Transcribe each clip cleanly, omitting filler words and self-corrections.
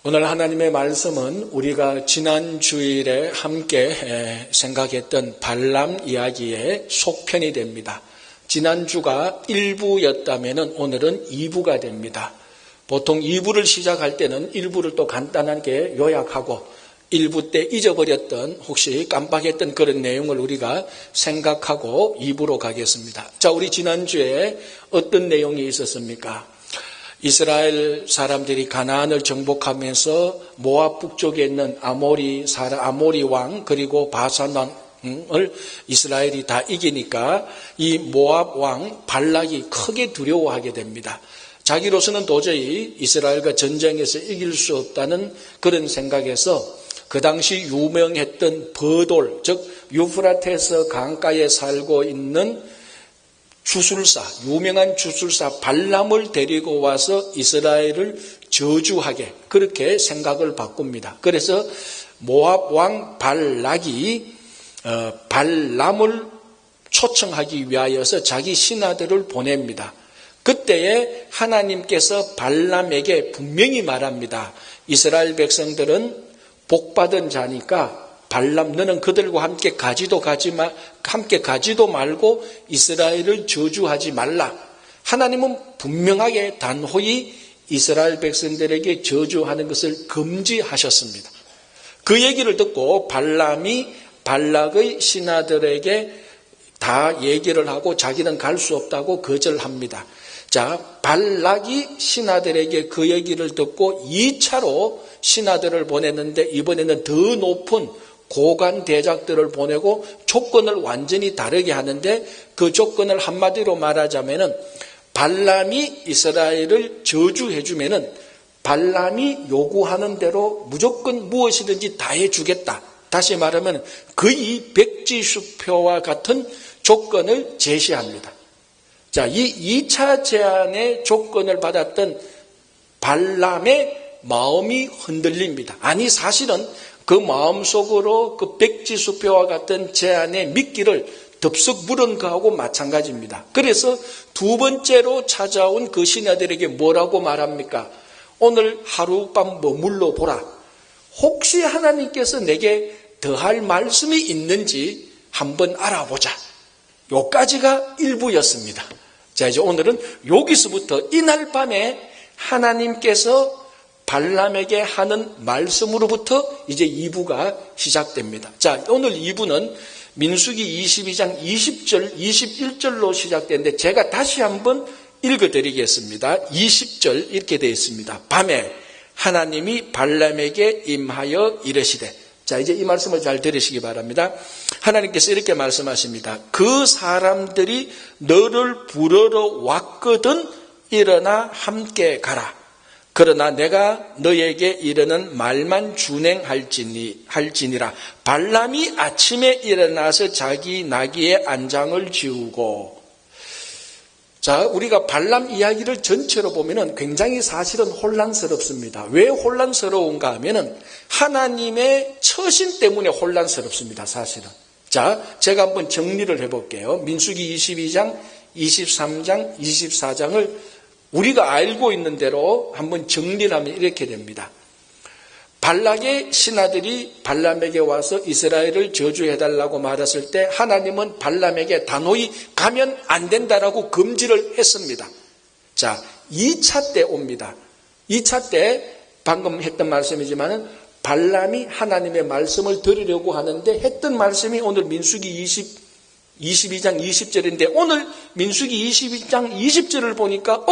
오늘 하나님의 말씀은 우리가 지난 주일에 함께 생각했던 발람 이야기의 속편이 됩니다. 지난주가 1부였다면 오늘은 2부가 됩니다. 보통 2부를 시작할 때는 1부를 또 간단하게 요약하고 1부 때 잊어버렸던 혹시 깜빡했던 그런 내용을 우리가 생각하고 2부로 가겠습니다. 자, 우리 지난주에 어떤 내용이 있었습니까? 이스라엘 사람들이 가나안을 정복하면서 모압 북쪽에 있는 아모리 왕 그리고 바산 왕을 이스라엘이 다 이기니까 이 모압 왕 발락이 크게 두려워하게 됩니다. 자기로서는 도저히 이스라엘과 전쟁에서 이길 수 없다는 그런 생각에서 그 당시 유명했던 버돌, 즉 유프라테스 강가에 살고 있는 유명한 주술사 발람을 데리고 와서 이스라엘을 저주하게 그렇게 생각을 바꿉니다. 그래서 모압 왕 발락이 발람을 초청하기 위하여서 자기 신하들을 보냅니다. 그때에 하나님께서 발람에게 분명히 말합니다. 이스라엘 백성들은 복받은 자니까 발람 너는 그들과 함께 가지도 말고 이스라엘을 저주하지 말라. 하나님은 분명하게 단호히 이스라엘 백성들에게 저주하는 것을 금지하셨습니다. 그 얘기를 듣고 발람이 발락의 신하들에게 다 얘기를 하고 자기는 갈 수 없다고 거절합니다. 자, 발락이 신하들에게 그 얘기를 듣고 2차로 신하들을 보냈는데 이번에는 더 높은 고관 대작들을 보내고 조건을 완전히 다르게 하는데 그 조건을 한마디로 말하자면은 발람이 이스라엘을 저주해 주면은 발람이 요구하는 대로 무조건 무엇이든지 다 해주겠다. 다시 말하면 거의 백지수표와 같은 조건을 제시합니다. 자, 이 2차 제안의 조건을 받았던 발람의 마음이 흔들립니다. 아니 사실은 그 마음속으로 그 백지수표와 같은 제안에 믿기를 덥석 물은 거하고 마찬가지입니다. 그래서 두 번째로 찾아온 그 신하들에게 뭐라고 말합니까? 오늘 하룻밤 머물러 보라. 혹시 하나님께서 내게 더할 말씀이 있는지 한번 알아보자. 요까지가 1부였습니다. 자, 이제 오늘은 여기서부터 이날 밤에 하나님께서 발람에게 하는 말씀으로부터 이제 2부가 시작됩니다. 자, 오늘 2부는 민수기 22장 20절, 21절로 시작되는데 제가 다시 한번 읽어드리겠습니다. 20절 이렇게 되어 있습니다. 밤에 하나님이 발람에게 임하여 이르시되, 자, 이제 이 말씀을 잘 들으시기 바랍니다. 하나님께서 이렇게 말씀하십니다. 그 사람들이 너를 부르러 왔거든 일어나 함께 가라. 그러나 내가 너에게 이르는 말만 준행할지니라. 발람이 아침에 일어나서 자기 나귀의 안장을 지우고. 자, 우리가 발람 이야기를 전체로 보면은 굉장히 사실은 혼란스럽습니다. 왜 혼란스러운가 하면은 하나님의 처신 때문에 혼란스럽습니다. 사실은. 자, 제가 한번 정리를 해볼게요. 민수기 22장, 23장, 24장을 우리가 알고 있는 대로 한번 정리를 하면 이렇게 됩니다. 발락의 신하들이 발람에게 와서 이스라엘을 저주해달라고 말했을 때 하나님은 발람에게 단호히 가면 안 된다라고 금지를 했습니다. 자, 2차 때 옵니다. 2차 때 방금 했던 말씀이지만은 발람이 하나님의 말씀을 들으려고 하는데 했던 말씀이 오늘 민수기 22장 20절인데 오늘 민수기 22장 20절을 보니까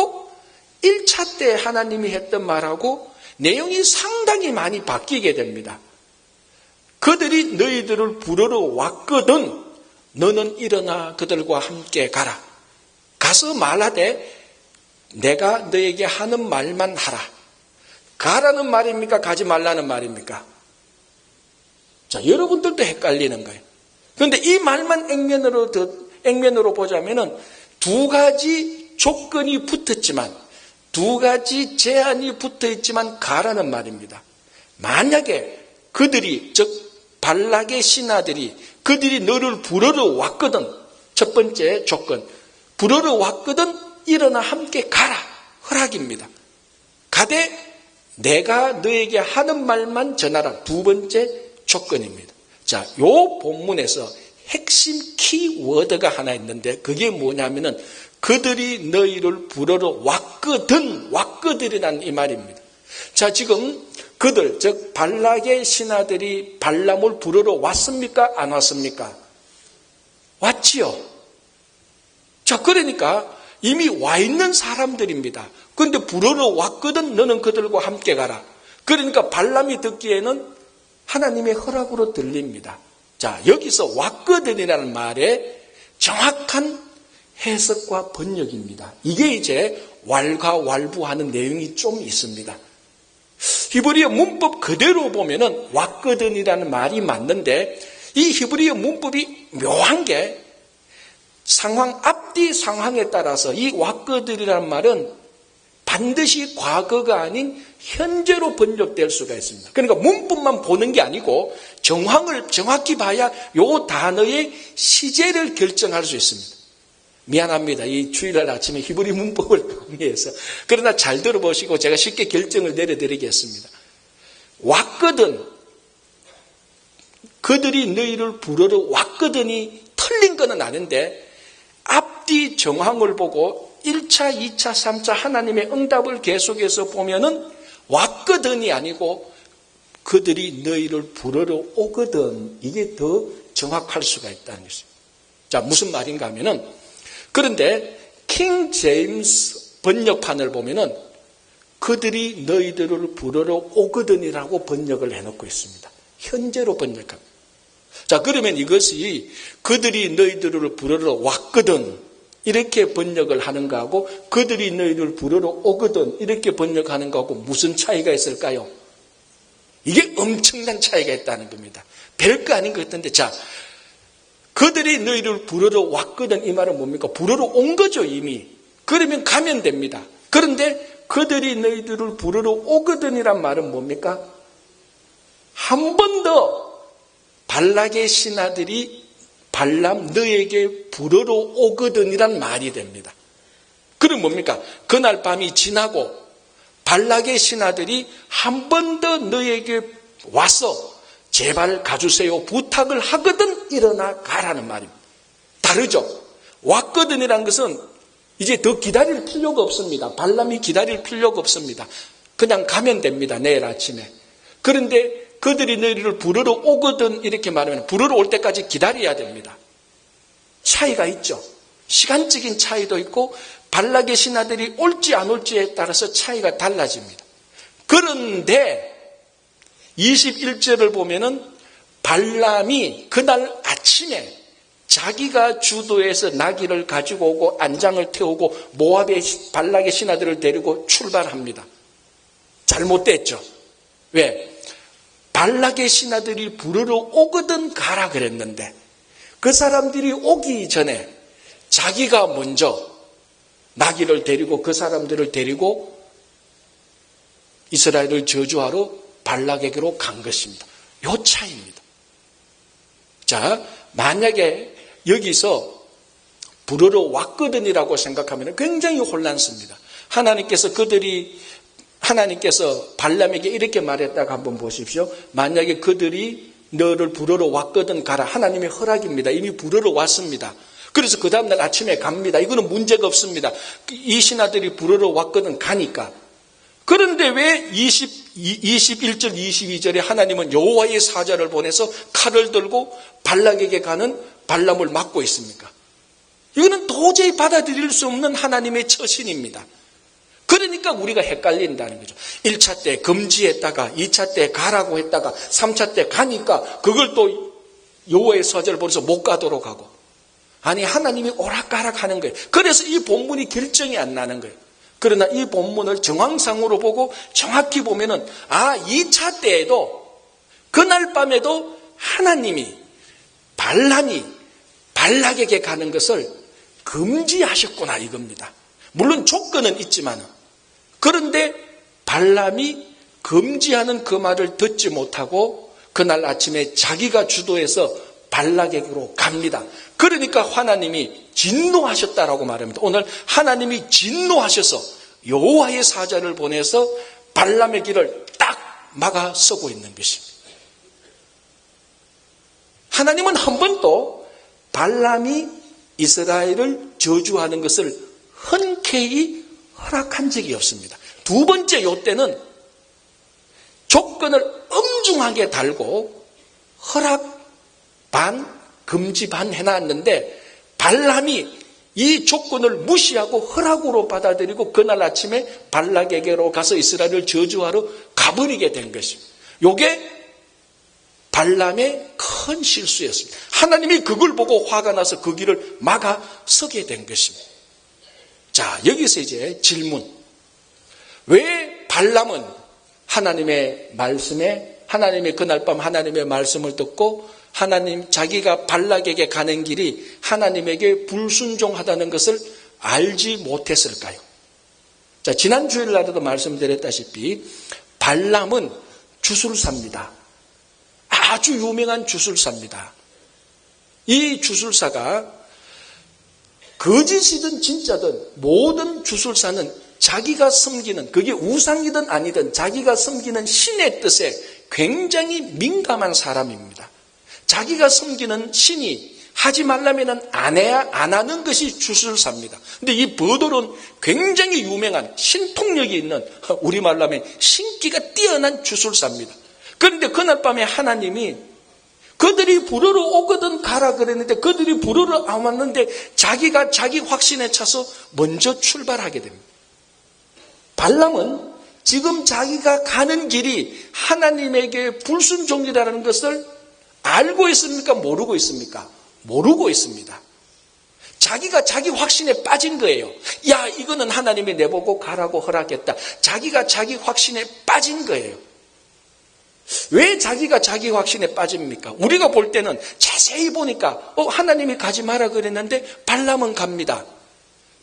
1차 때 하나님이 했던 말하고 내용이 상당히 많이 바뀌게 됩니다. 그들이 너희들을 부르러 왔거든 너는 일어나 그들과 함께 가라. 가서 말하되 내가 너에게 하는 말만 하라. 가라는 말입니까? 가지 말라는 말입니까? 자, 여러분들도 헷갈리는 거예요. 그런데 이 말만 액면으로 보자면은 두 가지 조건이 붙었지만 두 가지 제한이 붙어 있지만 가라는 말입니다. 만약에 그들이 즉 발락의 신하들이 그들이 너를 부르러 왔거든. 첫 번째 조건. 부르러 왔거든 일어나 함께 가라. 허락입니다. 가되 내가 너에게 하는 말만 전하라. 두 번째 조건입니다. 자, 요 본문에서 핵심 키워드가 하나 있는데 그게 뭐냐면은 그들이 너희를 부르러 왔거든이라는 이 말입니다. 자, 지금 그들, 즉 발락의 신하들이 발람을 부르러 왔습니까? 안 왔습니까? 왔지요. 자, 그러니까 이미 와 있는 사람들입니다. 그런데 부르러 왔거든. 너는 그들과 함께 가라. 그러니까 발람이 듣기에는 하나님의 허락으로 들립니다. 자, 여기서 왔거든이라는 말의 정확한 해석과 번역입니다. 이게 이제 왈가왈부하는 내용이 좀 있습니다. 히브리어 문법 그대로 보면은 왔거든이라는 말이 맞는데 이 히브리어 문법이 묘한 게 상황 앞뒤 상황에 따라서 이 왔거든이라는 말은 반드시 과거가 아닌 현재로 번역될 수가 있습니다. 그러니까 문법만 보는 게 아니고 정황을 정확히 봐야 이 단어의 시제를 결정할 수 있습니다. 미안합니다. 이 주일날 아침에 히브리 문법을 강의해서. 그러나 잘 들어보시고 제가 쉽게 결정을 내려드리겠습니다. 왔거든. 그들이 너희를 부르러 왔거든이 틀린 건 아닌데 앞뒤 정황을 보고 1차, 2차, 3차 하나님의 응답을 계속해서 보면은 왔거든이 아니고 그들이 너희를 부르러 오거든. 이게 더 정확할 수가 있다는 것입니다. 자, 무슨 말인가 하면은 그런데 킹 제임스 번역판을 보면은 그들이 너희들을 부르러 오거든이라고 번역을 해놓고 있습니다. 현재로 번역합니다. 자, 그러면 이것이 그들이 너희들을 부르러 왔거든 이렇게 번역을 하는 거하고 그들이 너희를 부르러 오거든 이렇게 번역하는 거하고 무슨 차이가 있을까요? 이게 엄청난 차이가 있다는 겁니다. 별거 아닌 것 같은데, 자, 그들이 너희를 부르러 왔거든 이 말은 뭡니까? 부르러 온 거죠 이미. 그러면 가면 됩니다. 그런데 그들이 너희들을 부르러 오거든이란 말은 뭡니까? 한 번 더 발락의 신하들이 발람 너에게 부르러 오거든이란 말이 됩니다. 그럼 뭡니까? 그날 밤이 지나고 발락의 신하들이 한 번 더 너에게 와서 제발 가주세요 부탁을 하거든 일어나 가라는 말입니다. 다르죠? 왔거든이라는 것은 이제 더 기다릴 필요가 없습니다. 발람이 기다릴 필요가 없습니다. 그냥 가면 됩니다. 내일 아침에. 그런데 그들이 너희를 부르러 오거든 이렇게 말하면 부르러 올 때까지 기다려야 됩니다. 차이가 있죠. 시간적인 차이도 있고 발락의 신하들이 올지 안 올지에 따라서 차이가 달라집니다. 그런데 21절을 보면은 발람이 그날 아침에 자기가 주도해서 나귀를 가지고 오고 안장을 태우고 모압의 발락의 신하들을 데리고 출발합니다. 잘못됐죠. 왜? 발락의 신하들이 부르러 오거든 가라 그랬는데 그 사람들이 오기 전에 자기가 먼저 나귀를 데리고 그 사람들을 데리고 이스라엘을 저주하러 발락에게로 간 것입니다. 요 차이입니다. 자, 만약에 여기서 부르러 왔거든이라고 생각하면 굉장히 혼란스럽니다. 하나님께서 발람에게 이렇게 말했다고 한번 보십시오. 만약에 그들이 너를 부르러 왔거든 가라. 하나님의 허락입니다. 이미 부르러 왔습니다. 그래서 그 다음날 아침에 갑니다. 이거는 문제가 없습니다. 이 신하들이 부르러 왔거든 가니까. 그런데 왜 21절 22절에 하나님은 여호와의 사자를 보내서 칼을 들고 발락에게 가는 발람을 막고 있습니까? 이거는 도저히 받아들일 수 없는 하나님의 처신입니다. 그러니까 우리가 헷갈린다는 거죠. 1차 때 금지했다가 2차 때 가라고 했다가 3차 때 가니까 그걸 또 여호와의 사자를 보내서 못 가도록 하고. 아니 하나님이 오락가락 하는 거예요. 그래서 이 본문이 결정이 안 나는 거예요. 그러나 이 본문을 정황상으로 보고 정확히 보면은 2차 때에도 그날 밤에도 하나님이 발람이 발락에게 가는 것을 금지하셨구나 이겁니다. 물론 조건은 있지만 그런데 발람이 금지하는 그 말을 듣지 못하고 그날 아침에 자기가 주도해서 발락에게로 갑니다. 그러니까 하나님이 진노하셨다라고 말합니다. 오늘 하나님이 진노하셔서 여호와의 사자를 보내서 발람의 길을 딱 막아서고 있는 것입니다. 하나님은 한 번도 발람이 이스라엘을 저주하는 것을 흔쾌히 허락한 적이 없습니다. 두 번째 요때는 조건을 엄중하게 달고 허락 반, 금지 반 해놨는데 발람이 이 조건을 무시하고 허락으로 받아들이고 그날 아침에 발락에게로 가서 이스라엘을 저주하러 가버리게 된 것입니다. 이게 발람의 큰 실수였습니다. 하나님이 그걸 보고 화가 나서 그 길을 막아서게 된 것입니다. 자, 여기서 이제 질문. 왜 발람은 하나님의 말씀에, 하나님이 그날 밤 하나님의 말씀을 듣고 하나님, 자기가 발락에게 가는 길이 하나님에게 불순종하다는 것을 알지 못했을까요? 자, 지난 주일날에도 말씀드렸다시피 발람은 주술사입니다. 아주 유명한 주술사입니다. 이 주술사가 거짓이든 진짜든 모든 주술사는 자기가 섬기는, 그게 우상이든 아니든 자기가 섬기는 신의 뜻에 굉장히 민감한 사람입니다. 자기가 섬기는 신이 하지 말라면 안 하는 것이 주술사입니다. 근데 이 버돌은 굉장히 유명한 신통력이 있는, 우리말로 하면 신기가 뛰어난 주술사입니다. 그런데 그날 밤에 하나님이 그들이 부르러 오거든 가라 그랬는데 그들이 부르러 안 왔는데 자기가 자기 확신에 차서 먼저 출발하게 됩니다. 발람은 지금 자기가 가는 길이 하나님에게 불순종이라는 것을 알고 있습니까? 모르고 있습니까? 모르고 있습니다. 자기가 자기 확신에 빠진 거예요. 야, 이거는 하나님이 내보고 가라고 허락했다. 자기가 자기 확신에 빠진 거예요. 왜 자기가 자기 확신에 빠집니까? 우리가 볼 때는 자세히 보니까 하나님이 가지 마라 그랬는데 발람은 갑니다.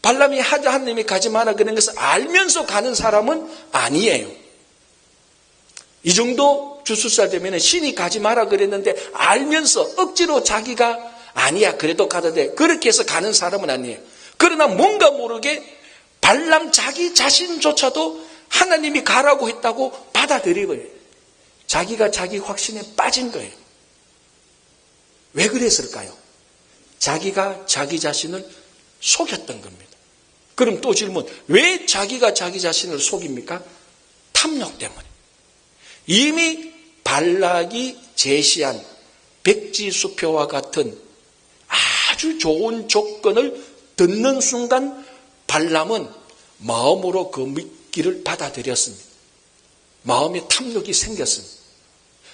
발람이 하나님이 가지 마라 그런 것을 알면서 가는 사람은 아니에요. 이 정도 주술사 되면 신이 가지 마라 그랬는데 알면서 억지로 자기가 아니야 그래도 가도 돼 그렇게 해서 가는 사람은 아니에요. 그러나 뭔가 모르게 발람 자기 자신조차도 하나님이 가라고 했다고 받아들이고요. 자기가 자기 확신에 빠진 거예요. 왜 그랬을까요? 자기가 자기 자신을 속였던 겁니다. 그럼 또 질문, 왜 자기가 자기 자신을 속입니까? 탐욕 때문에. 이미 발락이 제시한 백지수표와 같은 아주 좋은 조건을 듣는 순간 발람은 마음으로 그 미끼를 받아들였습니다. 마음에 탐욕이 생겼습니다.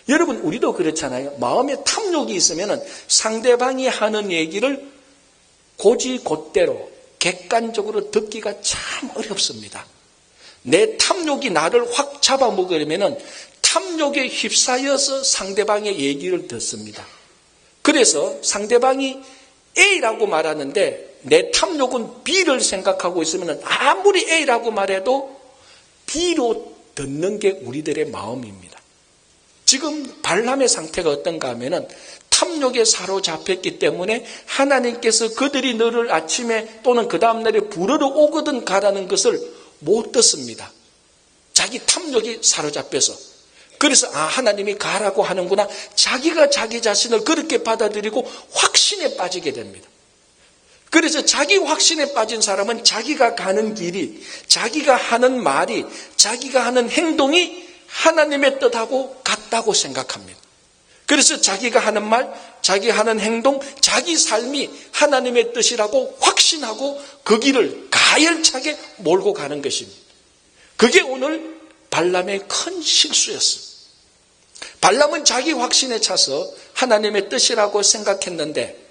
여러분, 우리도 그렇잖아요. 마음에 탐욕이 있으면 상대방이 하는 얘기를 고지곧대로 객관적으로 듣기가 참 어렵습니다. 내 탐욕이 나를 확 잡아먹으려면 탐욕에 휩싸여서 상대방의 얘기를 듣습니다. 그래서 상대방이 A라고 말하는데 내 탐욕은 B를 생각하고 있으면 아무리 A라고 말해도 B로 듣는 게 우리들의 마음입니다. 지금 발람의 상태가 어떤가 하면은 탐욕에 사로잡혔기 때문에 하나님께서 그들이 너를 아침에 또는 그 다음날에 부르러 오거든 가라는 것을 못 듣습니다. 자기 탐욕이 사로잡혀서. 그래서 하나님이 가라고 하는구나. 자기가 자기 자신을 그렇게 받아들이고 확신에 빠지게 됩니다. 그래서 자기 확신에 빠진 사람은 자기가 가는 길이, 자기가 하는 말이, 자기가 하는 행동이 하나님의 뜻하고 같다고 생각합니다. 그래서 자기가 하는 말, 자기 하는 행동, 자기 삶이 하나님의 뜻이라고 확신하고 그 길을 가열차게 몰고 가는 것입니다. 그게 오늘 발람의 큰 실수였습니다. 발람은 자기 확신에 차서 하나님의 뜻이라고 생각했는데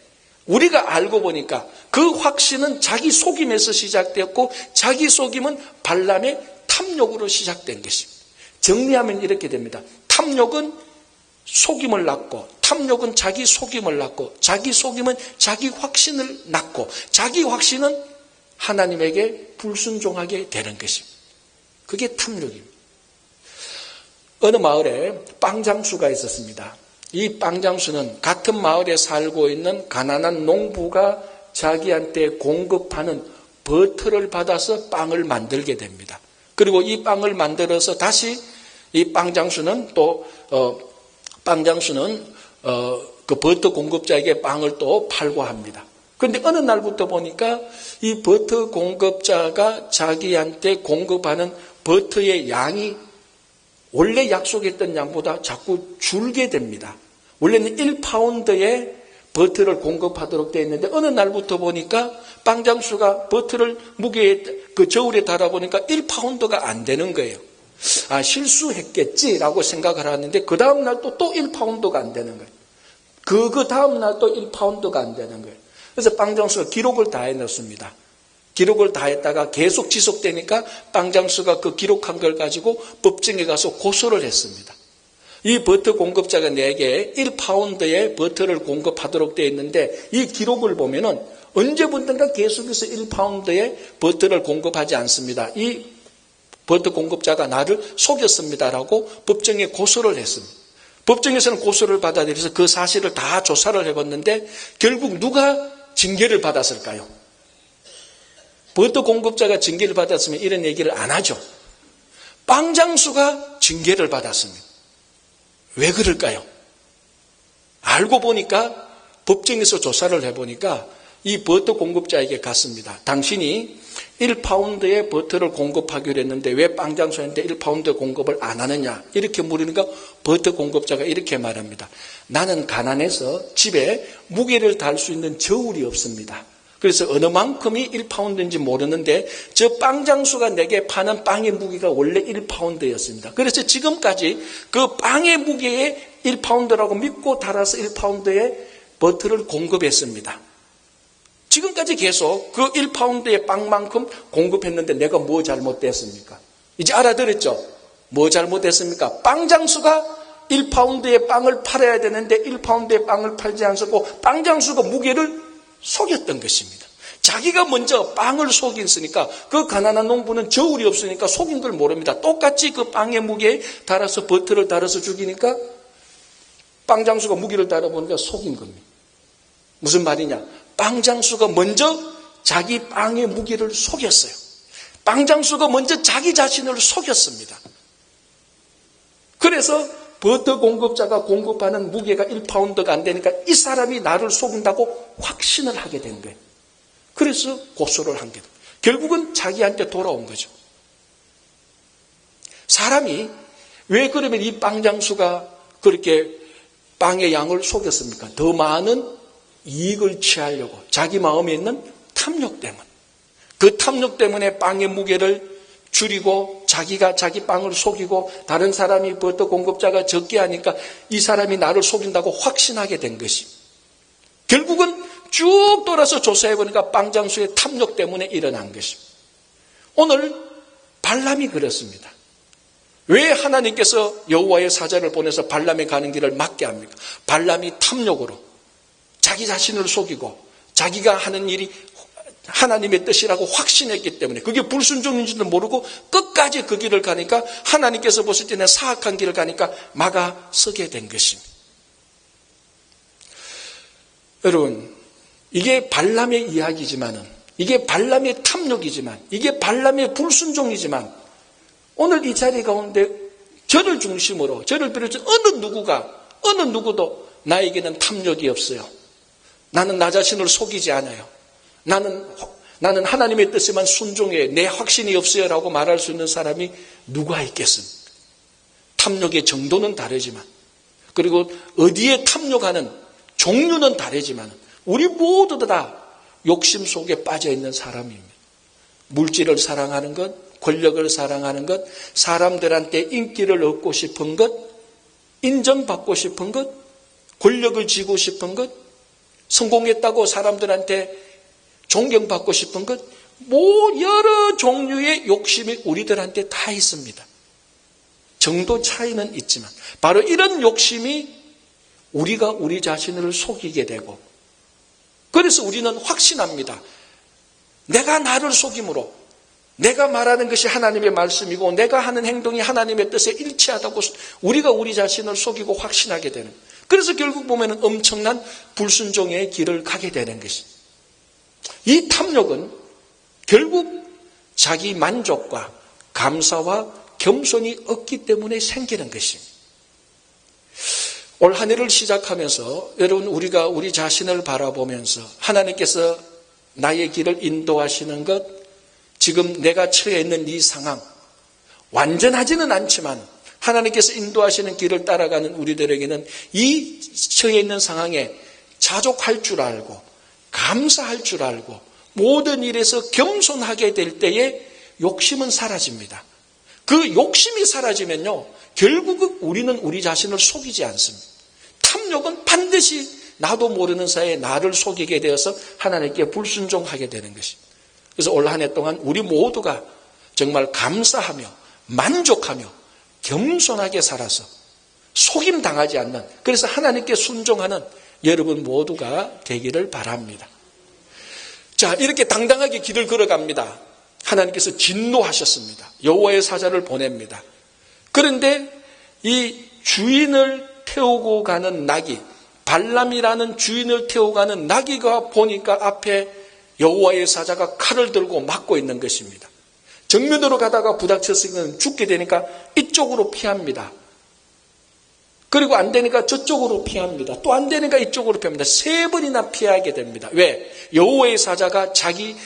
우리가 알고 보니까 그 확신은 자기 속임에서 시작되었고 자기 속임은 발람의 탐욕으로 시작된 것입니다. 정리하면 이렇게 됩니다. 탐욕은 속임을 낳고 탐욕은 자기 속임을 낳고 자기 속임은 자기 확신을 낳고 자기 확신은 하나님에게 불순종하게 되는 것입니다. 그게 탐욕입니다. 어느 마을에 빵장수가 있었습니다. 이 빵장수는 같은 마을에 살고 있는 가난한 농부가 자기한테 공급하는 버터를 받아서 빵을 만들게 됩니다. 그리고 이 빵을 만들어서 다시 이 빵장수는 그 버터 공급자에게 빵을 또 팔고 합니다. 그런데 어느 날부터 보니까 이 버터 공급자가 자기한테 공급하는 버터의 양이 원래 약속했던 양보다 자꾸 줄게 됩니다. 원래는 1파운드의 버터를 공급하도록 되어 있는데 어느 날부터 보니까 빵장수가 버터를 무게에 그 저울에 달아보니까 1파운드가 안 되는 거예요. 아, 실수했겠지라고 생각을 하는데 그 다음 날 또 1파운드가 안 되는 거예요. 그 다음 날 또 1파운드가 안 되는 거예요. 그래서 빵장수가 기록을 다 해놨습니다. 기록을 다 했다가 계속 지속되니까 빵장수가 그 기록한 걸 가지고 법정에 가서 고소를 했습니다. 이 버터 공급자가 내게 1파운드의 버터를 공급하도록 되어 있는데 이 기록을 보면은 언제부턴가 계속해서 1파운드의 버터를 공급하지 않습니다. 이 버터 공급자가 나를 속였습니다라고 법정에 고소를 했습니다. 법정에서는 고소를 받아들여서 그 사실을 다 조사를 해봤는데 결국 누가 징계를 받았을까요? 버터 공급자가 징계를 받았으면 이런 얘기를 안 하죠. 빵장수가 징계를 받았습니다. 왜 그럴까요? 알고 보니까 법정에서 조사를 해보니까 이 버터 공급자에게 갔습니다. 당신이 1파운드의 버터를 공급하기로 했는데 왜 빵장수한테 1파운드 공급을 안 하느냐 이렇게 물으니까 버터 공급자가 이렇게 말합니다. 나는 가난해서 집에 무게를 달 수 있는 저울이 없습니다. 그래서 어느 만큼이 1파운드인지 모르는데 저 빵장수가 내게 파는 빵의 무게가 원래 1파운드였습니다. 그래서 지금까지 그 빵의 무게에 1파운드라고 믿고 달아서 1파운드의 버터를 공급했습니다. 지금까지 계속 그 1파운드의 빵만큼 공급했는데 내가 뭐 잘못됐습니까? 이제 알아들었죠? 뭐 잘못됐습니까? 빵장수가 1파운드의 빵을 팔아야 되는데 1파운드의 빵을 팔지 않았고 빵장수가 무게를 속였던 것입니다. 자기가 먼저 빵을 속였으니까 그 가난한 농부는 저울이 없으니까 속인 걸 모릅니다. 똑같이 그 빵의 무게에 달아서 버터를 달아서 죽이니까 빵장수가 무게를 달아보니까 속인 겁니다. 무슨 말이냐? 빵장수가 먼저 자기 빵의 무게를 속였어요. 빵장수가 먼저 자기 자신을 속였습니다. 그래서 버터 공급자가 공급하는 무게가 1파운드가 안 되니까 이 사람이 나를 속인다고 확신을 하게 된 거예요. 그래서 고소를 한 거예요. 결국은 자기한테 돌아온 거죠. 사람이 왜 그러면 이 빵장수가 그렇게 빵의 양을 속였습니까? 더 많은 이익을 취하려고 자기 마음에 있는 탐욕 때문에 그 탐욕 때문에 빵의 무게를 줄이고 자기가 자기 빵을 속이고 다른 사람이 버터 공급자가 적게 하니까 이 사람이 나를 속인다고 확신하게 된 것입니다. 결국은 쭉 돌아서 조사해보니까 빵장수의 탐욕 때문에 일어난 것입니다. 오늘 발람이 그렇습니다. 왜 하나님께서 여호와의 사자를 보내서 발람이 가는 길을 막게 합니까? 발람이 탐욕으로 자기 자신을 속이고 자기가 하는 일이 하나님의 뜻이라고 확신했기 때문에 그게 불순종인지도 모르고 끝까지 그 길을 가니까 하나님께서 보실 때는 사악한 길을 가니까 막아서게 된 것입니다. 여러분, 이게 발람의 이야기지만은 이게 발람의 탐욕이지만 이게 발람의 불순종이지만 오늘 이 자리 가운데 저를 중심으로 저를 비롯해 어느 누구도 나에게는 탐욕이 없어요. 나는 나 자신을 속이지 않아요. 나는 하나님의 뜻에만 순종해 내 확신이 없어요 라고 말할 수 있는 사람이 누가 있겠습니까? 탐욕의 정도는 다르지만 그리고 어디에 탐욕하는 종류는 다르지만 우리 모두 다 욕심 속에 빠져 있는 사람입니다. 물질을 사랑하는 것, 권력을 사랑하는 것, 사람들한테 인기를 얻고 싶은 것, 인정받고 싶은 것, 권력을 쥐고 싶은 것, 성공했다고 사람들한테 존경받고 싶은 것, 여러 종류의 욕심이 우리들한테 다 있습니다. 정도 차이는 있지만 바로 이런 욕심이 우리가 우리 자신을 속이게 되고 그래서 우리는 확신합니다. 내가 나를 속임으로 내가 말하는 것이 하나님의 말씀이고 내가 하는 행동이 하나님의 뜻에 일치하다고 우리가 우리 자신을 속이고 확신하게 되는 거예요. 그래서 결국 보면 엄청난 불순종의 길을 가게 되는 것입니다. 이 탐욕은 결국 자기 만족과 감사와 겸손이 없기 때문에 생기는 것입니다. 올 한 해를 시작하면서 여러분 우리가 우리 자신을 바라보면서 하나님께서 나의 길을 인도하시는 것, 지금 내가 처해 있는 이 상황, 완전하지는 않지만 하나님께서 인도하시는 길을 따라가는 우리들에게는 이 처해 있는 상황에 자족할 줄 알고 감사할 줄 알고 모든 일에서 겸손하게 될 때에 욕심은 사라집니다. 그 욕심이 사라지면요, 결국은 우리는 우리 자신을 속이지 않습니다. 탐욕은 반드시 나도 모르는 사이에 나를 속이게 되어서 하나님께 불순종하게 되는 것입니다. 그래서 올 한 해 동안 우리 모두가 정말 감사하며 만족하며 겸손하게 살아서 속임당하지 않는, 그래서 하나님께 순종하는 여러분 모두가 되기를 바랍니다. 자, 이렇게 당당하게 길을 걸어갑니다. 하나님께서 진노하셨습니다. 여호와의 사자를 보냅니다. 그런데 이 주인을 태우고 가는 나귀, 발람이라는 주인을 태우고 가는 나귀가 보니까 앞에 여호와의 사자가 칼을 들고 막고 있는 것입니다. 정면으로 가다가 부닥쳤으면 죽게 되니까 이쪽으로 피합니다. 그리고 안 되니까 저쪽으로 피합니다. 또 안 되니까 이쪽으로 피합니다. 3번이나 피하게 됩니다. 왜? 여호와의 사자가 자기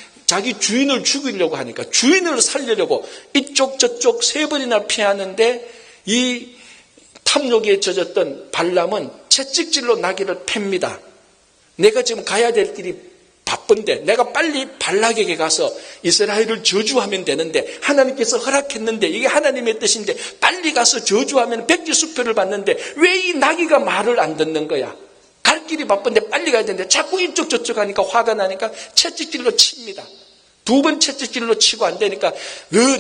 주인을 죽이려고 하니까, 주인을 살리려고 이쪽 저쪽 3번이나 피하는데, 이 탐욕에 젖었던 발람은 채찍질로 나귀를 팹니다. 내가 지금 가야 될 길이 바쁜데 내가 빨리 발락에게 가서 이스라엘을 저주하면 되는데, 하나님께서 허락했는데 이게 하나님의 뜻인데 빨리 가서 저주하면 백지수표를 받는데 왜 이 나귀가 말을 안 듣는 거야? 갈 길이 바쁜데 빨리 가야 되는데 자꾸 이쪽 저쪽 하니까 화가 나니까 채찍질로 칩니다. 2번 채찍질로 치고 안 되니까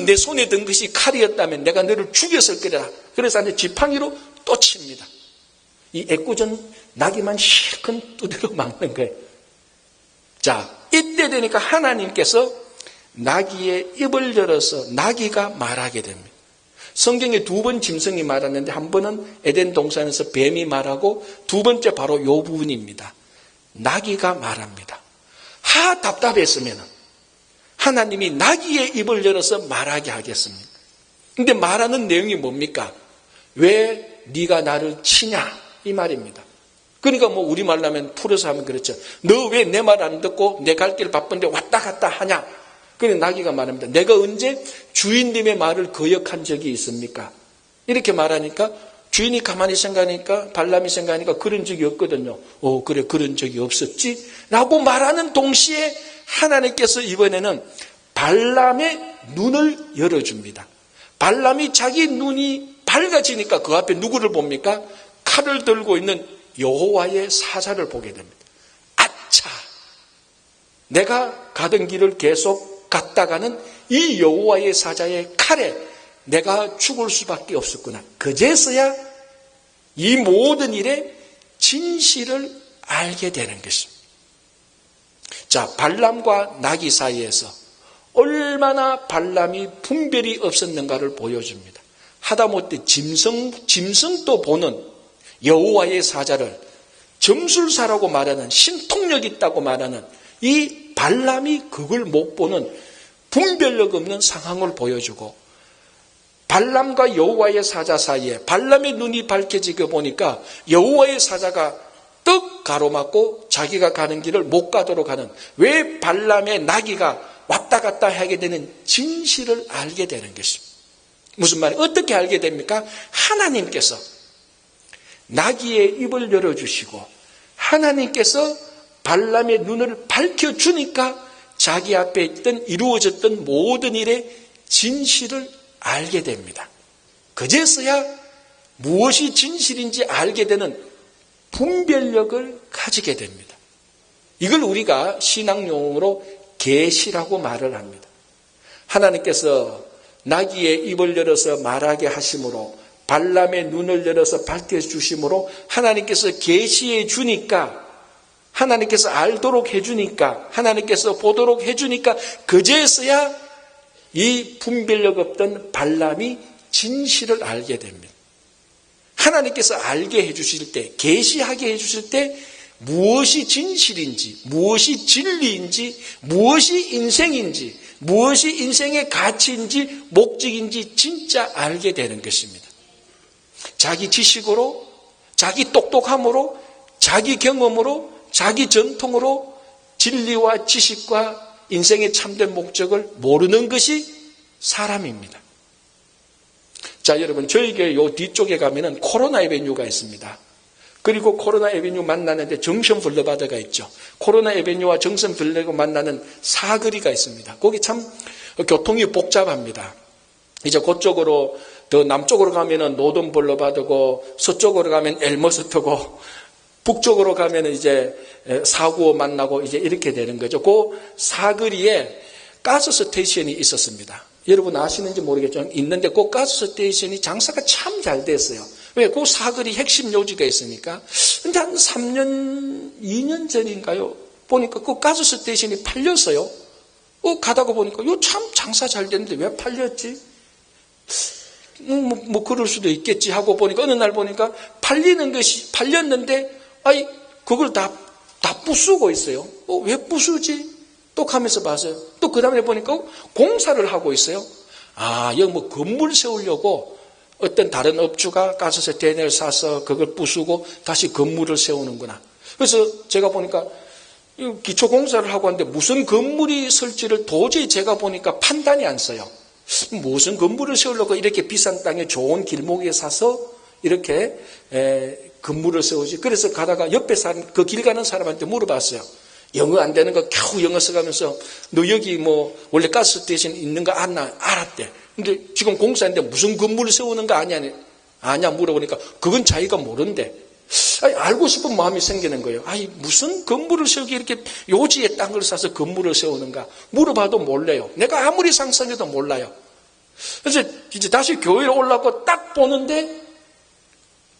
내 손에 든 것이 칼이었다면 내가 너를 죽였을 거라. 그래서 지팡이로 또 칩니다. 이 애꿎은 나귀만 실컷 두드려 막는 거예요. 자, 이때 되니까 하나님께서 나귀의 입을 열어서 나귀가 말하게 됩니다. 성경에 2번 짐승이 말하는데, 한 번은 에덴 동산에서 뱀이 말하고, 2번째 바로 이 부분입니다. 나귀가 말합니다. 답답했으면 하나님이 나귀의 입을 열어서 말하게 하겠습니까? 근데 말하는 내용이 뭡니까? 왜 네가 나를 치냐? 이 말입니다. 그러니까 우리말로 하면 풀어서 하면 그렇죠. 너 왜 내 말 안 듣고 내 갈 길 바쁜데 왔다 갔다 하냐? 그래 나귀가 말합니다. 내가 언제 주인님의 말을 거역한 적이 있습니까? 이렇게 말하니까 주인이 가만히 생각하니까, 발람이 생각하니까 그런 적이 없거든요. 그래 그런 적이 없었지? 라고 말하는 동시에 하나님께서 이번에는 발람의 눈을 열어줍니다. 발람이 자기 눈이 밝아지니까 그 앞에 누구를 봅니까? 칼을 들고 있는 여호와의 사자를 보게 됩니다. 아차! 내가 가던 길을 계속 갔다가는 이 여호와의 사자의 칼에 내가 죽을 수밖에 없었구나. 그제서야 이 모든 일의 진실을 알게 되는 것입니다. 자, 발람과 나귀 사이에서 얼마나 발람이 분별이 없었는가를 보여줍니다. 하다못해 짐승도 보는 여호와의 사자를 점술사라고 말하는, 신통력 있다고 말하는 이 발람이 그걸 못 보는 분별력 없는 상황을 보여주고, 발람과 여호와의 사자 사이에 발람의 눈이 밝혀지고 보니까 여호와의 사자가 떡 가로막고 자기가 가는 길을 못 가도록 하는, 왜 발람의 나귀가 왔다 갔다 하게 되는 진실을 알게 되는 것입니다. 무슨 말이에요? 어떻게 알게 됩니까? 하나님께서 나귀의 입을 열어주시고 하나님께서 발람의 눈을 밝혀주니까 자기 앞에 있던 이루어졌던 모든 일의 진실을 알게 됩니다. 그제서야 무엇이 진실인지 알게 되는 분별력을 가지게 됩니다. 이걸 우리가 신앙용어로 계시라고 말을 합니다. 하나님께서 나귀의 입을 열어서 말하게 하심으로, 발람의 눈을 열어서 밝혀주심으로 하나님께서 계시해 주니까, 하나님께서 알도록 해주니까, 하나님께서 보도록 해주니까 그제서야 이 분별력 없던 발람이 진실을 알게 됩니다. 하나님께서 알게 해주실 때, 계시하게 해주실 때 무엇이 진실인지, 무엇이 진리인지, 무엇이 인생인지, 무엇이 인생의 가치인지 목적인지 진짜 알게 되는 것입니다. 자기 지식으로, 자기 똑똑함으로, 자기 경험으로, 자기 전통으로 진리와 지식과 인생의 참된 목적을 모르는 것이 사람입니다. 자, 여러분, 저희 교회 요 뒤쪽에 가면은 코로나 에베뉴가 있습니다. 그리고 코로나 에베뉴 만나는데 정션 블러바드가 있죠. 코로나 에베뉴와 정선 블러바드 만나는 사거리가 있습니다. 거기 참 교통이 복잡합니다. 이제 그쪽으로 더 남쪽으로 가면은 노던 블러바드고 서쪽으로 가면 엘머스트고 북쪽으로 가면은 이제 사구호 만나고 이제 이렇게 되는 거죠. 그 사거리에 가스 스테이션이 있었습니다. 여러분 아시는지 모르겠지만 있는데 그 가스 스테이션이 장사가 참 잘 됐어요. 왜? 그 사거리 핵심 요지가 있으니까. 근데 한 3년, 2년 전인가요? 보니까 그 가스 스테이션이 팔렸어요. 가다가 보니까 이거 참 장사 잘 됐는데 왜 팔렸지? 뭐 그럴 수도 있겠지 하고 보니까 어느 날 보니까 팔리는 것이 팔렸는데 그걸 다 부수고 있어요. 왜 부수지? 또 가면서 봤어요. 또 그 다음에 보니까 공사를 하고 있어요. 여기 뭐 건물 세우려고 어떤 다른 업주가 가스 스테이션을 사서 그걸 부수고 다시 건물을 세우는구나. 그래서 제가 보니까 기초 공사를 하고 왔는데 무슨 건물이 설지를 도저히 제가 보니까 판단이 안 서요. 무슨 건물을 세우려고 이렇게 비싼 땅에 좋은 길목에 사서 이렇게 건물을 세우지. 그래서 가다가 옆에 사는 그 길 가는 사람한테 물어봤어요. 영어 안 되는 거 겨우 영어 써가면서 너 여기 뭐 원래 가스 스테이션 있는 거 알았대. 근데 지금 공사인데 무슨 건물을 세우는 거 아냐 물어보니까 그건 자기가 모른대. 알고 싶은 마음이 생기는 거예요. 무슨 건물을 세우기 이렇게 요지에 땅을 사서 건물을 세우는가 물어봐도 몰라요. 내가 아무리 상상해도 몰라요. 그래서 이제 다시 교회에 올라가고 딱 보는데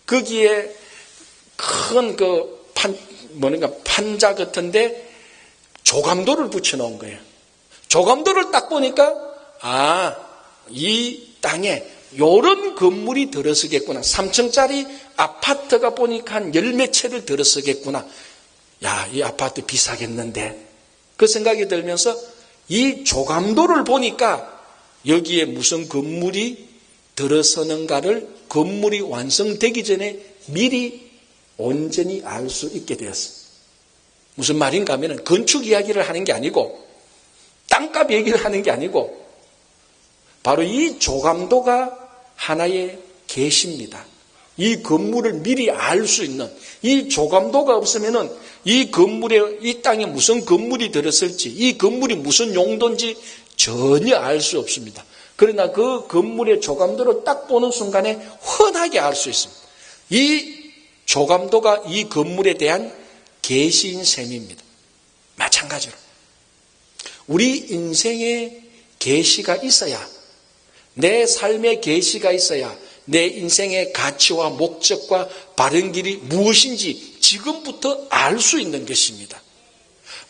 거기에 큰 판자 같은데 조감도를 붙여놓은 거예요. 조감도를 딱 보니까 이 땅에 요런 건물이 들어서겠구나. 3층짜리 아파트가 보니까 한 10몇 채를 들어서겠구나. 이 아파트 비싸겠는데. 그 생각이 들면서 이 조감도를 보니까 여기에 무슨 건물이 들어서는가를 건물이 완성되기 전에 미리 온전히 알 수 있게 되었습니다. 무슨 말인가 하면 건축 이야기를 하는 게 아니고 땅값 얘기를 하는 게 아니고 바로 이 조감도가 하나의 계시입니다. 이 건물을 미리 알 수 있는 이 조감도가 없으면은 이 건물에 이 땅에 무슨 건물이 들었을지 이 건물이 무슨 용도인지 전혀 알 수 없습니다. 그러나 그 건물의 조감도를 딱 보는 순간에 훤하게 알 수 있습니다. 이 조감도가 이 건물에 대한 계시인 셈입니다. 마찬가지로 우리 인생에 계시가 있어야 내 삶의 계시가 있어야 내 인생의 가치와 목적과 바른 길이 무엇인지 지금부터 알 수 있는 것입니다.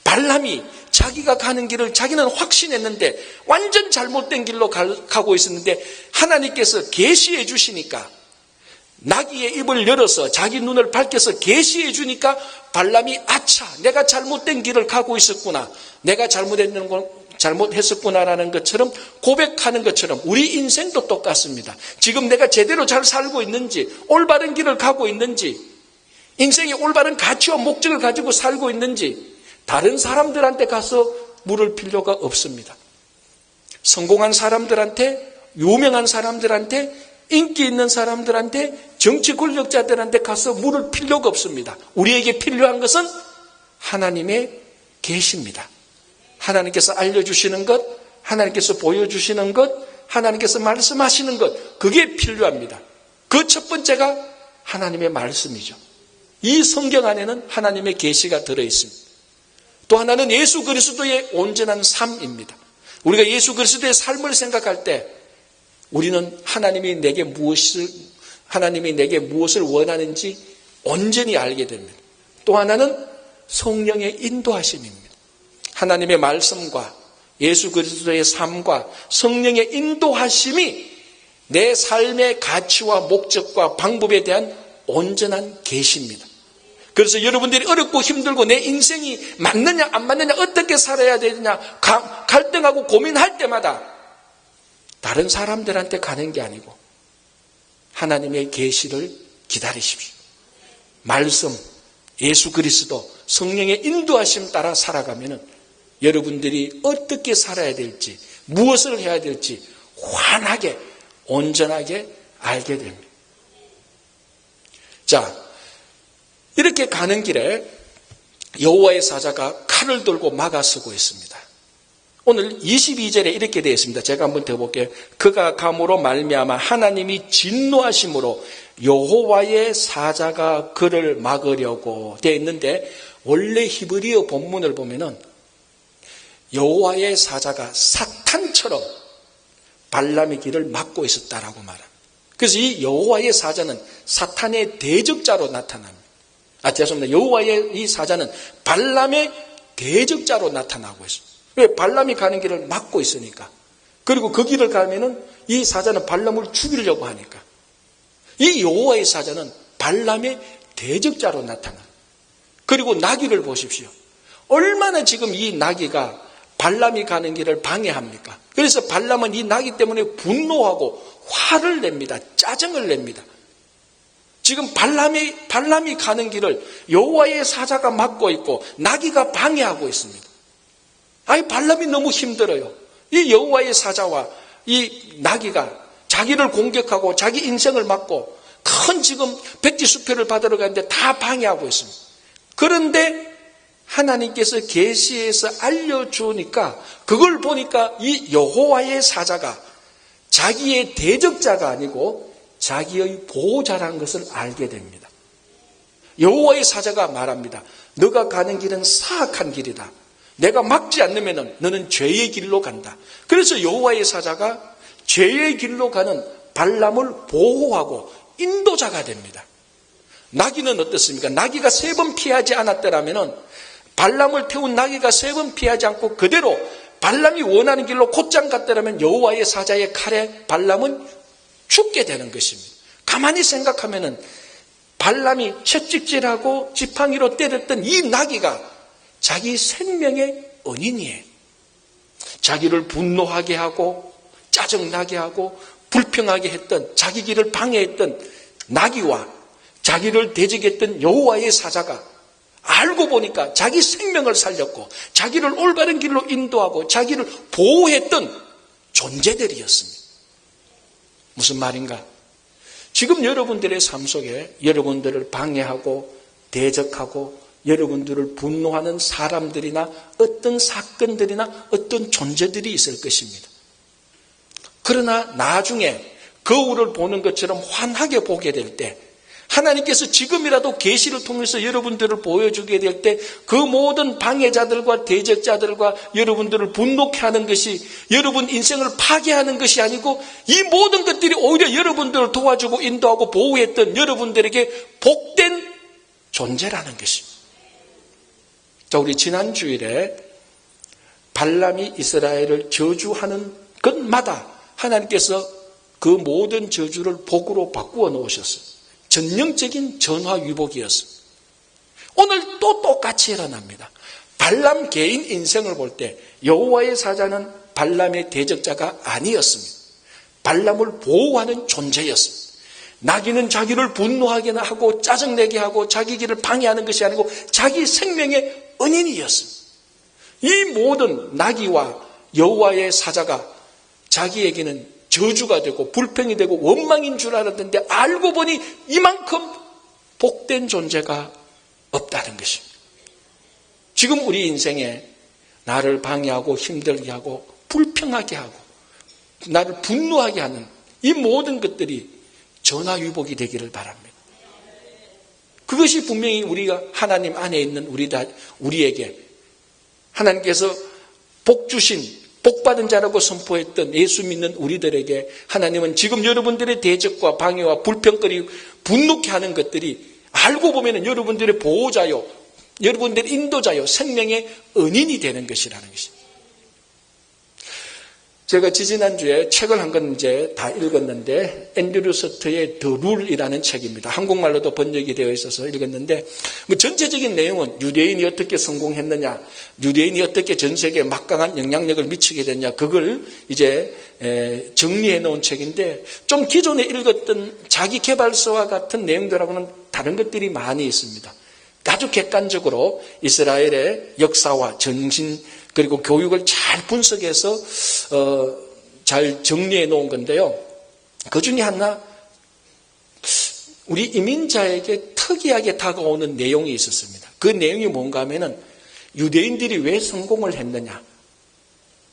발람이 자기가 가는 길을 자기는 확신했는데 완전 잘못된 길로 가고 있었는데 하나님께서 계시해 주시니까 나귀의 입을 열어서 자기 눈을 밝혀서 계시해 주니까 발람이 내가 잘못된 길을 가고 있었구나. 내가 잘못했었구나라는 것처럼 고백하는 것처럼 우리 인생도 똑같습니다. 지금 내가 제대로 잘 살고 있는지 올바른 길을 가고 있는지 인생의 올바른 가치와 목적을 가지고 살고 있는지 다른 사람들한테 가서 물을 필요가 없습니다. 성공한 사람들한테 유명한 사람들한테 인기 있는 사람들한테 정치 권력자들한테 가서 물을 필요가 없습니다. 우리에게 필요한 것은 하나님의 계시입니다. 하나님께서 알려주시는 것, 하나님께서 보여주시는 것, 하나님께서 말씀하시는 것, 그게 필요합니다. 그 첫 번째가 하나님의 말씀이죠. 이 성경 안에는 하나님의 계시가 들어있습니다. 또 하나는 예수 그리스도의 온전한 삶입니다. 우리가 예수 그리스도의 삶을 생각할 때 우리는 하나님이 내게 무엇을 원하는지 온전히 알게 됩니다. 또 하나는 성령의 인도하심입니다. 하나님의 말씀과 예수 그리스도의 삶과 성령의 인도하심이 내 삶의 가치와 목적과 방법에 대한 온전한 계시입니다. 그래서 여러분들이 어렵고 힘들고 내 인생이 맞느냐 안 맞느냐 어떻게 살아야 되느냐 갈등하고 고민할 때마다 다른 사람들한테 가는 게 아니고 하나님의 계시를 기다리십시오. 말씀, 예수 그리스도, 성령의 인도하심 따라 살아가면은 여러분들이 어떻게 살아야 될지, 무엇을 해야 될지 환하게, 온전하게 알게 됩니다. 자, 이렇게 가는 길에 여호와의 사자가 칼을 들고 막아서고 있습니다. 오늘 22절에 이렇게 되어 있습니다. 제가 한번 더 볼게요. 그가 감으로 말미암아 하나님이 진노하심으로 여호와의 사자가 그를 막으려고 되어 있는데 원래 히브리어 본문을 보면은 여호와의 사자가 사탄처럼 발람의 길을 막고 있었다라고 말합니다. 그래서 이 여호와의 사자는 사탄의 대적자로 나타납니다. 죄송합니다. 여호와의 이 사자는 발람의 대적자로 나타나고 있습니다. 왜? 발람이 가는 길을 막고 있으니까. 그리고 그 길을 가면은 이 사자는 발람을 죽이려고 하니까. 이 여호와의 사자는 발람의 대적자로 나타나. 그리고 나귀를 보십시오. 얼마나 지금 이 나귀가 발람이 가는 길을 방해합니까? 그래서 발람은 이 나귀 때문에 분노하고 화를 냅니다. 짜증을 냅니다. 지금 발람이 가는 길을 여호와의 사자가 막고 있고 나귀가 방해하고 있습니다. 발람이 너무 힘들어요. 이 여호와의 사자와 이 나귀가 자기를 공격하고 자기 인생을 막고 큰 지금 백지수표를 받으러 가는데 다 방해하고 있습니다. 그런데 하나님께서 계시에서 알려주니까 그걸 보니까 이 여호와의 사자가 자기의 대적자가 아니고 자기의 보호자라는 것을 알게 됩니다. 여호와의 사자가 말합니다. 너가 가는 길은 사악한 길이다. 내가 막지 않으면 너는 죄의 길로 간다. 그래서 여호와의 사자가 죄의 길로 가는 발람을 보호하고 인도자가 됩니다. 나귀는 어떻습니까? 나귀가 3번 피하지 않았더라면 발람을 태운 나귀가 3번 피하지 않고 그대로 발람이 원하는 길로 곧장 갔더라면 여호와의 사자의 칼에 발람은 죽게 되는 것입니다. 가만히 생각하면은 발람이 채찍질하고 지팡이로 때렸던 이 나귀가 자기 생명의 은인이에요. 자기를 분노하게 하고 짜증나게 하고 불평하게 했던 자기 길을 방해했던 나귀와 자기를 대적했던 여호와의 사자가 알고 보니까 자기 생명을 살렸고 자기를 올바른 길로 인도하고 자기를 보호했던 존재들이었습니다. 무슨 말인가? 지금 여러분들의 삶 속에 여러분들을 방해하고 대적하고 여러분들을 분노하는 사람들이나 어떤 사건들이나 어떤 존재들이 있을 것입니다. 그러나 나중에 거울을 보는 것처럼 환하게 보게 될 때 하나님께서 지금이라도 계시를 통해서 여러분들을 보여주게 될 때 그 모든 방해자들과 대적자들과 여러분들을 분노케 하는 것이 여러분 인생을 파괴하는 것이 아니고 이 모든 것들이 오히려 여러분들을 도와주고 인도하고 보호했던 여러분들에게 복된 존재라는 것입니다. 자, 우리 지난 주일에 발람이 이스라엘을 저주하는 것마다 하나님께서 그 모든 저주를 복으로 바꾸어 놓으셨어요. 전형적인 전화위복이었어요. 오늘 또 똑같이 일어납니다. 발람 개인 인생을 볼 때 여호와의 사자는 발람의 대적자가 아니었습니다. 발람을 보호하는 존재였습니다. 나귀는 자기를 분노하게 하고 짜증내게 하고 자기 길을 방해하는 것이 아니고 자기 생명의 은인이었습니다. 이 모든 나귀와 여호와의 사자가 자기에게는 저주가 되고 불평이 되고 원망인 줄 알았는데 알고 보니 이만큼 복된 존재가 없다는 것입니다. 지금 우리 인생에 나를 방해하고 힘들게 하고 불평하게 하고 나를 분노하게 하는 이 모든 것들이 전화위복이 되기를 바랍니다. 그것이 분명히 우리가 하나님 안에 있는 우리에게 하나님께서 복 주신 복받은 자라고 선포했던 예수 믿는 우리들에게 하나님은 지금 여러분들의 대적과 방해와 불평거리 분노케 하는 것들이 알고 보면 여러분들의 보호자요, 여러분들의 인도자요, 생명의 은인이 되는 것이라는 것입니다. 제가 지지난주에 책을 한 권 이제 다 읽었는데, 앤드류 서트의 The Rule이라는 책입니다. 한국말로도 번역이 되어 있어서 읽었는데, 뭐 전체적인 내용은 유대인이 어떻게 성공했느냐, 유대인이 어떻게 전 세계에 막강한 영향력을 미치게 됐냐, 그걸 이제 정리해 놓은 책인데, 좀 기존에 읽었던 자기 개발서와 같은 내용들하고는 다른 것들이 많이 있습니다. 아주 객관적으로 이스라엘의 역사와 정신, 그리고 교육을 잘 분석해서 잘 정리해 놓은 건데요. 그 중에 하나, 우리 이민자에게 특이하게 다가오는 내용이 있었습니다. 그 내용이 뭔가 하면은 유대인들이 왜 성공을 했느냐.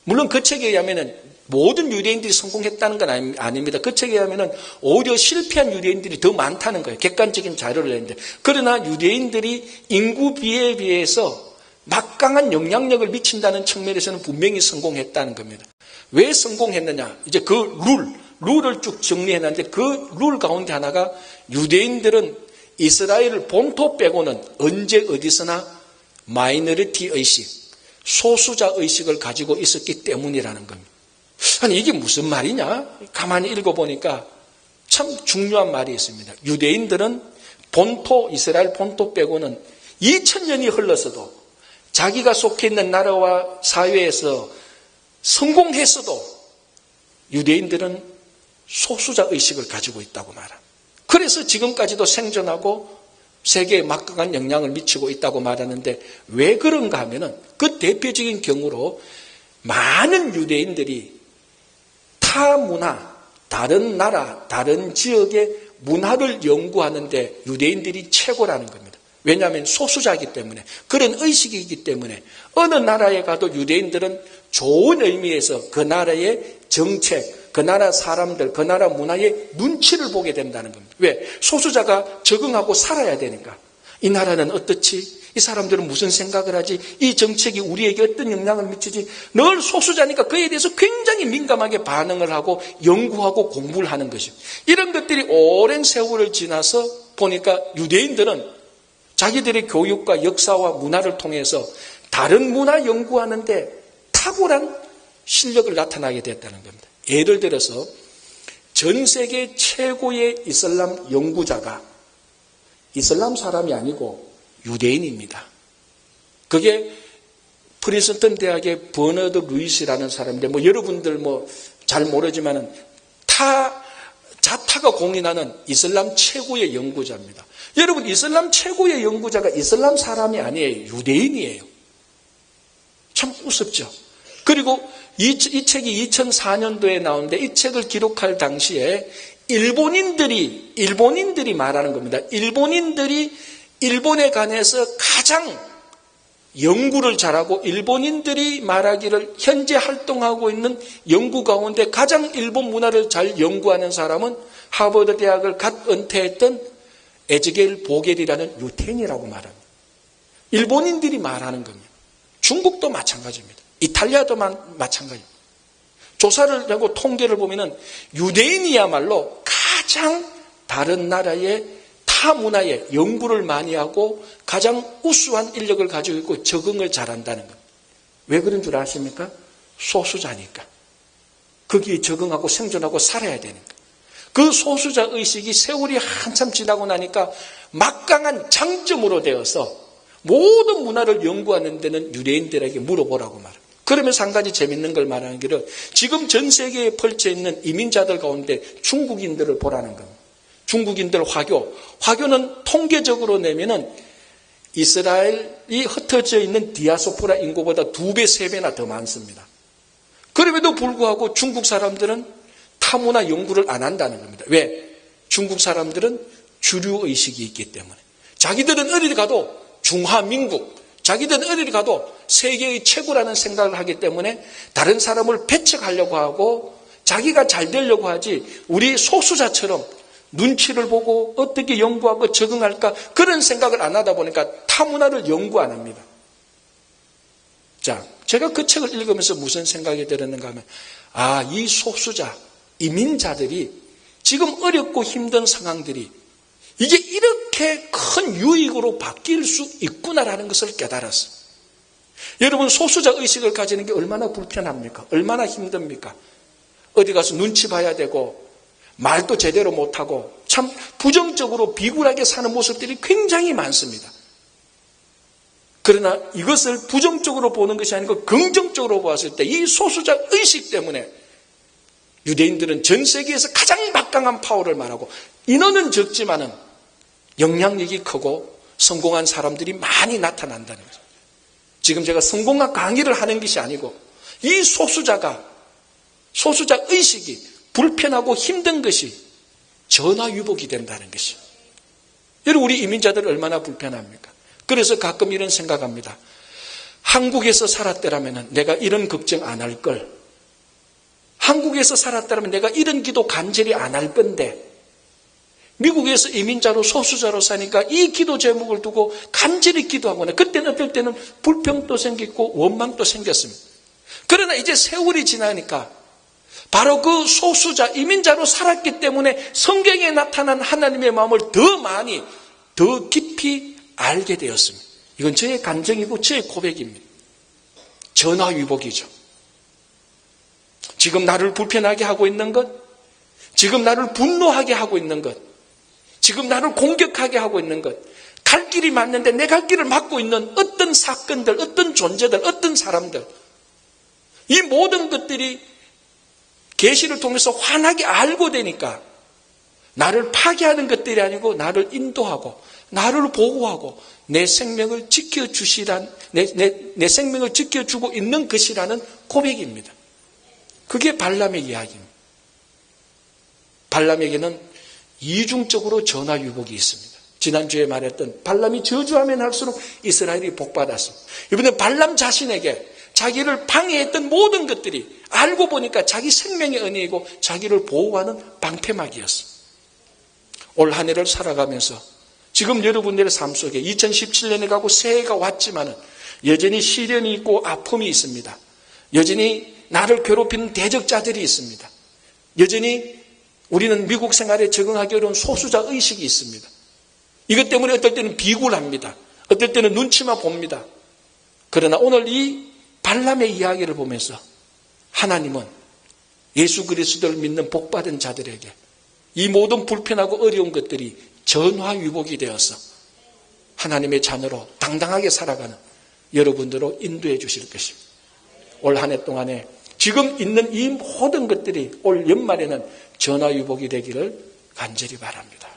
물론 그 책에 의하면은 모든 유대인들이 성공했다는 건 아닙니다. 그 책에 의하면은 오히려 실패한 유대인들이 더 많다는 거예요. 객관적인 자료를 냈는데. 그러나 유대인들이 인구 비에 비해서 막강한 영향력을 미친다는 측면에서는 분명히 성공했다는 겁니다. 왜 성공했느냐? 이제 그 룰을 쭉 정리해놨는데 그 룰 가운데 하나가 유대인들은 이스라엘 본토 빼고는 언제 어디서나 마이너리티 의식, 소수자 의식을 가지고 있었기 때문이라는 겁니다. 아니 이게 무슨 말이냐? 가만히 읽어보니까 참 중요한 말이 있습니다. 유대인들은 이스라엘 본토 빼고는 2000년이 흘렀어도 자기가 속해 있는 나라와 사회에서 성공했어도 유대인들은 소수자 의식을 가지고 있다고 말합니다. 그래서 지금까지도 생존하고 세계에 막강한 영향을 미치고 있다고 말하는데 왜 그런가 하면은 그 대표적인 경우로 많은 유대인들이 타 문화, 다른 나라, 다른 지역의 문화를 연구하는데 유대인들이 최고라는 겁니다. 왜냐하면 소수자이기 때문에, 그런 의식이기 때문에 어느 나라에 가도 유대인들은 좋은 의미에서 그 나라의 정책, 그 나라 사람들, 그 나라 문화의 눈치를 보게 된다는 겁니다. 왜? 소수자가 적응하고 살아야 되니까. 이 나라는 어떻지? 이 사람들은 무슨 생각을 하지? 이 정책이 우리에게 어떤 영향을 미치지? 늘 소수자니까 그에 대해서 굉장히 민감하게 반응을 하고 연구하고 공부를 하는 것이죠. 이런 것들이 오랜 세월을 지나서 보니까 유대인들은 자기들의 교육과 역사와 문화를 통해서 다른 문화 연구하는데 탁월한 실력을 나타나게 됐다는 겁니다. 예를 들어서 전 세계 최고의 이슬람 연구자가 이슬람 사람이 아니고 유대인입니다. 그게 프린스턴 대학의 버너드 루이스라는 사람인데 여러분들 잘 모르지만은 자타가 공인하는 이슬람 최고의 연구자입니다. 여러분 이슬람 최고의 연구자가 이슬람 사람이 아니에요. 유대인이에요. 참 우습죠. 그리고 이 책이 2004년도에 나오는데 이 책을 기록할 당시에 일본인들이 말하는 겁니다. 일본인들이 일본에 관해서 가장 연구를 잘하고 일본인들이 말하기를 현재 활동하고 있는 연구 가운데 가장 일본 문화를 잘 연구하는 사람은 하버드 대학을 갓 은퇴했던 에즈겔 보겔이라는 유태인이라고 말합니다. 일본인들이 말하는 겁니다. 중국도 마찬가지입니다. 이탈리아도 마찬가지입니다. 조사를 하고 통계를 보면은 유대인이야말로 가장 다른 나라의 타 문화에 연구를 많이 하고 가장 우수한 인력을 가지고 있고 적응을 잘한다는 겁니다. 왜 그런 줄 아십니까? 소수자니까. 거기에 적응하고 생존하고 살아야 되니까. 그 소수자 의식이 세월이 한참 지나고 나니까 막강한 장점으로 되어서 모든 문화를 연구하는 데는 유대인들에게 물어보라고 말합니다. 그러면서 한 가지 재밌는 걸 말하는 길은 지금 전 세계에 펼쳐 있는 이민자들 가운데 중국인들을 보라는 겁니다. 중국인들 화교는 통계적으로 내면은 이스라엘이 흩어져 있는 디아스포라 인구보다 2배, 3배나 더 많습니다. 그럼에도 불구하고 중국 사람들은 타문화 연구를 안 한다는 겁니다. 왜? 중국 사람들은 주류의식이 있기 때문에. 자기들은 어디 가도 중화민국, 자기들은 어디 가도 세계의 최고라는 생각을 하기 때문에 다른 사람을 배척하려고 하고 자기가 잘 되려고 하지 우리 소수자처럼 눈치를 보고 어떻게 연구하고 적응할까 그런 생각을 안 하다 보니까 타문화를 연구 안 합니다. 자, 제가 그 책을 읽으면서 무슨 생각이 들었는가 하면 이 소수자, 이민자들이 지금 어렵고 힘든 상황들이 이게 이렇게 큰 유익으로 바뀔 수 있구나라는 것을 깨달았어요. 여러분, 소수자 의식을 가지는 게 얼마나 불편합니까? 얼마나 힘듭니까? 어디 가서 눈치 봐야 되고 말도 제대로 못하고 참 부정적으로 비굴하게 사는 모습들이 굉장히 많습니다. 그러나 이것을 부정적으로 보는 것이 아니고 긍정적으로 보았을 때 이 소수자 의식 때문에 유대인들은 전 세계에서 가장 막강한 파워를 말하고 인원은 적지만은 영향력이 크고 성공한 사람들이 많이 나타난다는 거죠. 지금 제가 성공학 강의를 하는 것이 아니고 이 소수자 의식이 불편하고 힘든 것이 전화위복이 된다는 것이죠. 여러분, 우리 이민자들 얼마나 불편합니까? 그래서 가끔 이런 생각합니다. 한국에서 살았더라면 내가 이런 걱정 안 할 걸. 한국에서 살았더라면 내가 이런 기도 간절히 안 할 건데 미국에서 이민자로 소수자로 사니까 이 기도 제목을 두고 간절히 기도하거나 그때는 어떨 때는 불평도 생겼고 원망도 생겼습니다. 그러나 이제 세월이 지나니까 바로 그 소수자 이민자로 살았기 때문에 성경에 나타난 하나님의 마음을 더 많이 더 깊이 알게 되었습니다. 이건 저의 감정이고 저의 고백입니다. 전화위복이죠. 지금 나를 불편하게 하고 있는 것, 지금 나를 분노하게 하고 있는 것, 지금 나를 공격하게 하고 있는 것, 갈 길이 맞는데 내 갈 길을 막고 있는 어떤 사건들, 어떤 존재들, 어떤 사람들, 이 모든 것들이 계시를 통해서 환하게 알고 되니까 나를 파괴하는 것들이 아니고 나를 인도하고 나를 보호하고 내 생명을 지켜주시란 내 생명을 지켜주고 있는 것이라는 고백입니다. 그게 발람의 이야기입니다. 발람에게는 이중적으로 전화위복이 있습니다. 지난주에 말했던 발람이 저주하면 할수록 이스라엘이 복받았습니다. 이번에 발람 자신에게 자기를 방해했던 모든 것들이 알고 보니까 자기 생명의 은혜이고 자기를 보호하는 방패막이었습니다. 올 한 해를 살아가면서 지금 여러분들의 삶 속에 2017년에 가고 새해가 왔지만 여전히 시련이 있고 아픔이 있습니다. 여전히 나를 괴롭히는 대적자들이 있습니다. 여전히 우리는 미국 생활에 적응하기 어려운 소수자 의식이 있습니다. 이것 때문에 어떨 때는 비굴합니다. 어떨 때는 눈치만 봅니다. 그러나 오늘 이 발람의 이야기를 보면서 하나님은 예수 그리스도를 믿는 복받은 자들에게 이 모든 불편하고 어려운 것들이 전화위복이 되어서 하나님의 자녀로 당당하게 살아가는 여러분들로 인도해 주실 것입니다. 올 한 해 동안에 지금 있는 이 모든 것들이 올 연말에는 전화위복이 되기를 간절히 바랍니다.